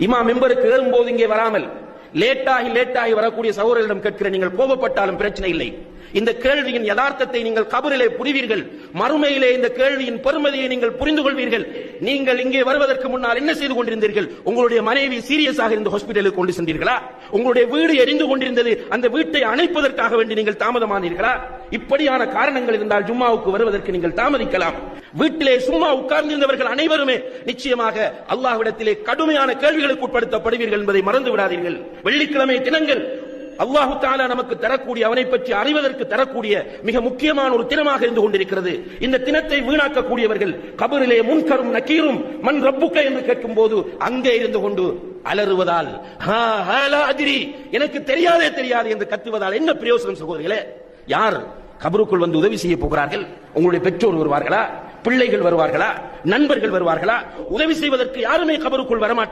இமாம் மெம்பருக்கு ஏறும்போது இங்கே வராமல் லேட்டாகி வரக்கூடிய சகோதரர்களிடம் கேட்கிற, நீங்கள் கோபப்பட்டாலும் பிரச்சனை இல்லை. இந்த கேள்வியின் யதார்த்தத்தை நீங்கள் கபரிலே புரிவீர்கள். மறுமையிலே இந்த கேள்வியின் பெருமதியை நீங்கள் புரிந்து கொள்வீர்கள். நீங்கள் இங்கே வருவதற்கு முன்னால் என்ன செய்து கொண்டிருந்தீர்கள்? உங்களுடைய மனைவி சீரியஸாக இருந்த ஹாஸ்பிட்டலுக்கு கொண்டு சென்றீர்களா? உங்களுடைய வீடு எரிந்து கொண்டிருந்தது, அந்த வீட்டை அணைப்பதற்காக வேண்டி நீங்கள் தாமதமானீர்களா? இப்படியான காரணங்கள் இருந்தால் ஜும்மாவுக்கு வருவதற்கு நீங்கள் தாமதிக்கலாம். வீட்டிலே சும்மா உட்கார்ந்திருந்தவர்கள் அனைவருமே நிச்சயமாக அல்லாஹ்விடத்திலே கடுமையான கேள்விகளுக்கு உட்படுத்தப்படுவீர்கள் என்பதை மறந்து விடாதீர்கள். வெள்ளிக்கிழமை தினங்கள் அல்லாஹு தஆலா நமக்கு தரக்கூடிய, அவனை பற்றி அறிவதற்கு தரக்கூடிய மிக முக்கியமான ஒரு தினமாக இருந்து கொண்டிருக்கிறது. இந்த தினத்தை வீணாக்கக்கூடியவர்கள் கபரிலே முன்கரும் நக்கீரும் மன் ரப்புக்க என்று கேட்கும் போது அங்கே இருந்து கொண்டு அலறுவதால், எனக்கு தெரியாது என்று கத்துவதால் என்ன பிரயோசனம் சகோதரிகளே? யார் கபருக்குள் வந்து உதவி செய்ய போகிறார்கள்? உங்களுடைய பெற்றோர் வருவார்களா? பிள்ளைகள் வருவார்களா? நண்பர்கள் வருவார்களா? உதவி செய்வதற்கு யாருமே கபருக்குள் வரமாட்டார்கள்.